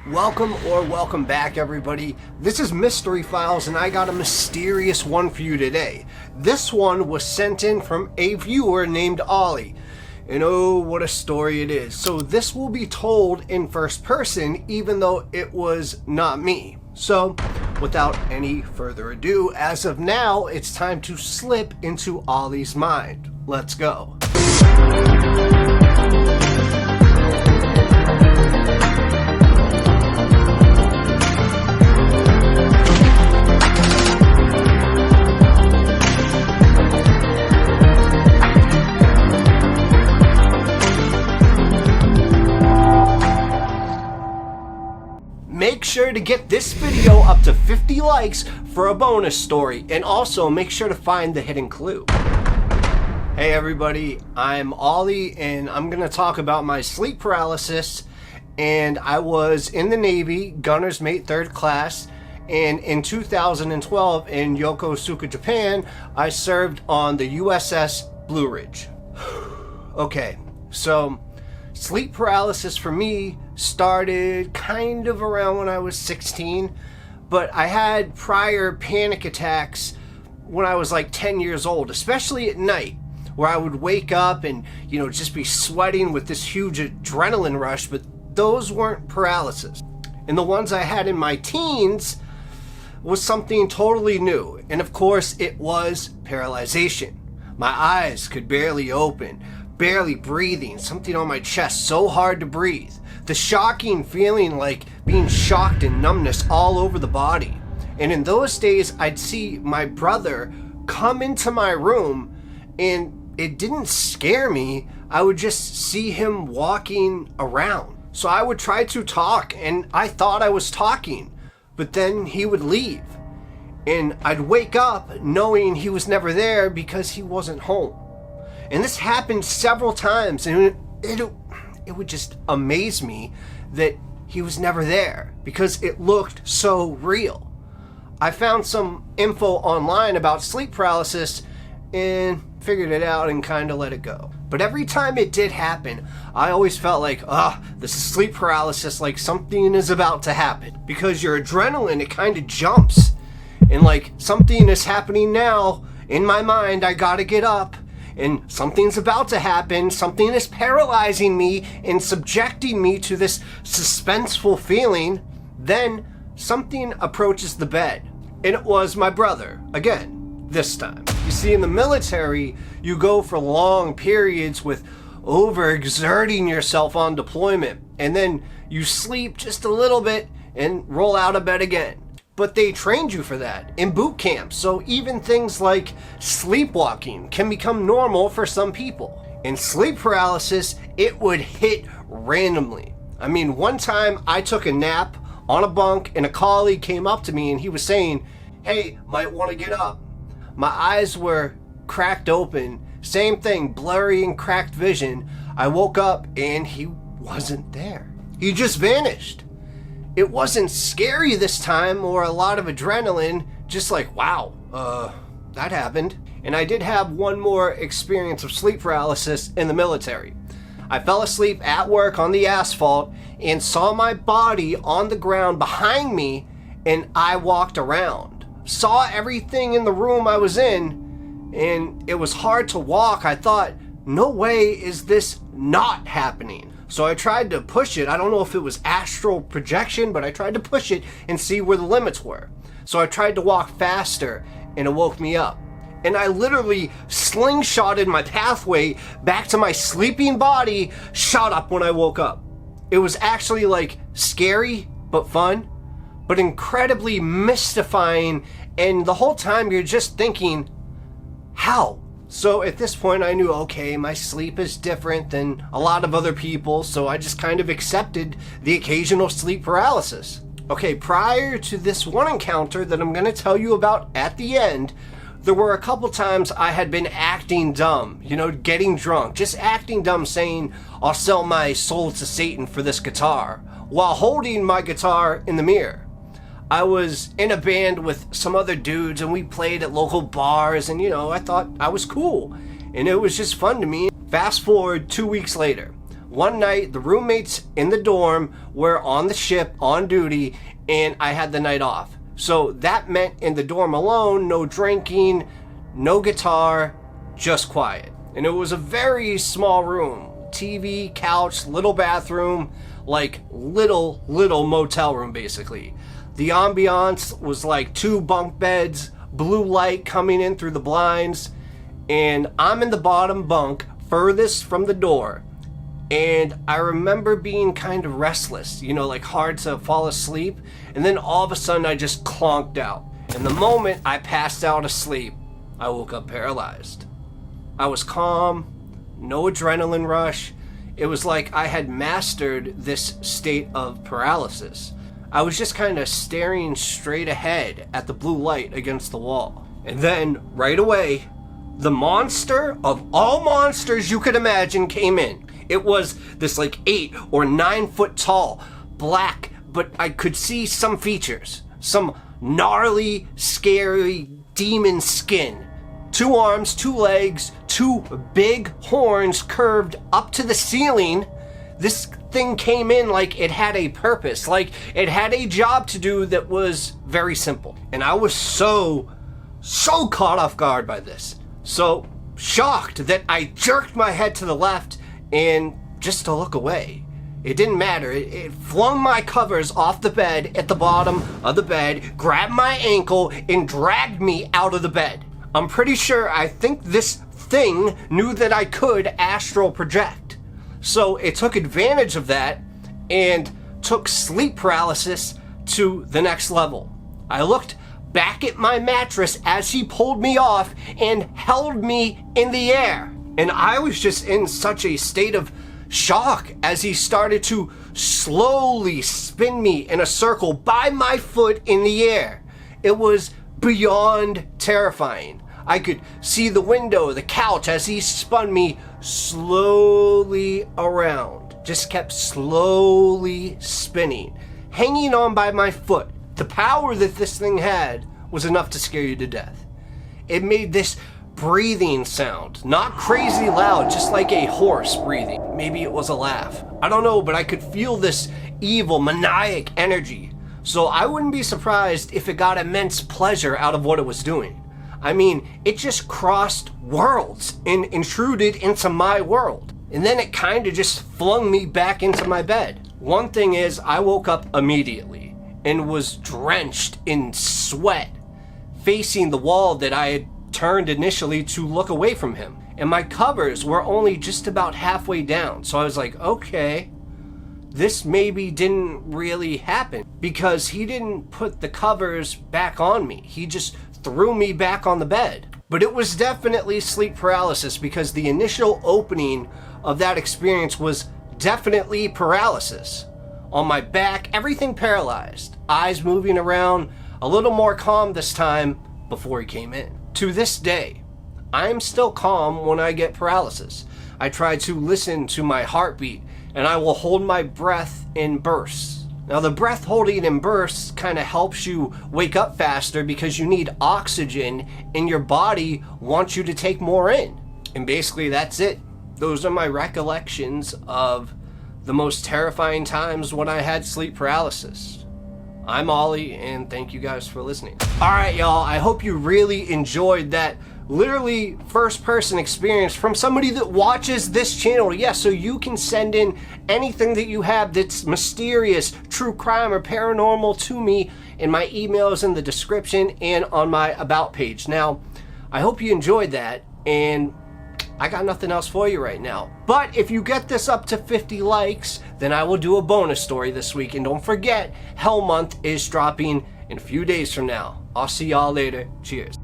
Welcome back, everybody. This is Mystery Files, and I got a mysterious one for you today. This one was sent in from a viewer named Ollie, and oh, what a story it is. So this will be told in first person, even though it was not me. So, without any further ado, as of now, it's time to slip into Ollie's mind. Let's go. Make sure to get this video up to 50 likes for a bonus story, and also make sure to find the hidden clue. Hey everybody, I'm Ollie, and I'm going to talk about my sleep paralysis. And I was in the Navy, gunner's mate 3rd class, and in 2012 in Yokosuka, Japan, I served on the USS Blue Ridge. Okay, so sleep paralysis for me started kind of around when I was 16, but I had prior panic attacks when I was like 10 years old, especially at night, where I would wake up and, just be sweating with this huge adrenaline rush, but those weren't paralysis. And the ones I had in my teens was something totally new, and of course it was paralyzation. My eyes could barely open, barely breathing, something on my chest so hard to breathe. The shocking feeling like being shocked and numbness all over the body. And in those days, I'd see my brother come into my room, and it didn't scare me. I would just see him walking around. So I would try to talk, and I thought I was talking, but then he would leave. And I'd wake up knowing he was never there because he wasn't home. And this happened several times, and it would just amaze me that he was never there because it looked so real. I found some info online about sleep paralysis and figured it out and kind of let it go. But every time it did happen, I always felt like, this is sleep paralysis, like something is about to happen. Because your adrenaline, it kind of jumps. And like, something is happening now. In my mind, I gotta get up. And something's about to happen, something is paralyzing me and subjecting me to this suspenseful feeling. Then something approaches the bed, and it was my brother, again, this time. You see, in the military, you go for long periods with overexerting yourself on deployment, and then you sleep just a little bit and roll out of bed again. But they trained you for that in boot camp, so even things like sleepwalking can become normal for some people. In sleep paralysis, it would hit randomly. I mean, one time I took a nap on a bunk and a colleague came up to me and he was saying, "Hey, might want to get up." My eyes were cracked open, same thing, blurry and cracked vision. I woke up and he wasn't there. He just vanished. It wasn't scary this time or a lot of adrenaline, just like, wow, that happened. And I did have one more experience of sleep paralysis in the military. I fell asleep at work on the asphalt and saw my body on the ground behind me, and I walked around. Saw everything in the room I was in, and it was hard to walk. I thought, no way is this not happening. So I tried to push it. I don't know if it was astral projection, but I tried to push it and see where the limits were. So I tried to walk faster, and it woke me up. And I literally slingshotted my pathway back to my sleeping body, shot up when I woke up. It was actually like scary, but fun, but incredibly mystifying. And the whole time you're just thinking, how? So at this point I knew, okay, my sleep is different than a lot of other people, so I just kind of accepted the occasional sleep paralysis. Okay, prior to this one encounter that I'm going to tell you about at the end, there were a couple times I had been acting dumb, getting drunk, just acting dumb, saying, "I'll sell my soul to Satan for this guitar," while holding my guitar in the mirror. I was in a band with some other dudes and we played at local bars, and I thought I was cool and it was just fun to me. Fast forward 2 weeks later, one night the roommates in the dorm were on the ship on duty and I had the night off. So that meant in the dorm alone, no drinking, no guitar, just quiet. And it was a very small room. TV, couch, little bathroom, like little motel room basically. The ambiance was like 2 bunk beds, blue light coming in through the blinds, and I'm in the bottom bunk, furthest from the door. And I remember being kind of restless, you know, like hard to fall asleep. And then all of a sudden I just clonked out. And the moment I passed out asleep, I woke up paralyzed. I was calm, no adrenaline rush. It was like I had mastered this state of paralysis. I was just kind of staring straight ahead at the blue light against the wall. And then, right away, the monster of all monsters you could imagine came in. It was this like 8 or 9 foot tall, black, but I could see some features. Some gnarly, scary demon skin. 2 arms, 2 legs, 2 big horns curved up to the ceiling. This thing came in like it had a purpose, like it had a job to do that was very simple. And I was so caught off guard by this. So shocked that I jerked my head to the left and just to look away. It didn't matter. It flung my covers off the bed at the bottom of the bed, grabbed my ankle, and dragged me out of the bed. I'm pretty sure I think this thing knew that I could astral project. So it took advantage of that and took sleep paralysis to the next level. I looked back at my mattress as he pulled me off and held me in the air. And I was just in such a state of shock as he started to slowly spin me in a circle by my foot in the air. It was beyond terrifying. I could see the window, the couch, as he spun me slowly around. Just kept slowly spinning, hanging on by my foot. The power that this thing had was enough to scare you to death. It made this breathing sound, not crazy loud, just like a horse breathing. Maybe it was a laugh. I don't know, but I could feel this evil, maniac energy. So I wouldn't be surprised if it got immense pleasure out of what it was doing. I mean, it just crossed worlds and intruded into my world. And then it kind of just flung me back into my bed. One thing is, I woke up immediately and was drenched in sweat, facing the wall that I had turned initially to look away from him. And my covers were only just about halfway down. So I was like, okay, this maybe didn't really happen because he didn't put the covers back on me. He just threw me back on the bed. But it was definitely sleep paralysis because the initial opening of that experience was definitely paralysis. On my back, everything paralyzed. Eyes moving around, a little more calm this time before he came in. To this day, I'm still calm when I get paralysis. I try to listen to my heartbeat and I will hold my breath in bursts. Now the breath holding in bursts kind of helps you wake up faster because you need oxygen and your body wants you to take more in. And basically that's it. Those are my recollections of the most terrifying times when I had sleep paralysis. I'm Ollie, and thank you guys for listening. Alright y'all, I hope you really enjoyed that literally first-person experience from somebody that watches this channel. Yeah, so you can send in anything that you have that's mysterious, true crime, or paranormal to me, and my email is in the description and on my About page. Now, I hope you enjoyed that, and I got nothing else for you right now. But if you get this up to 50 likes, then I will do a bonus story this week. And don't forget, Hell Month is dropping in a few days from now. I'll see y'all later. Cheers.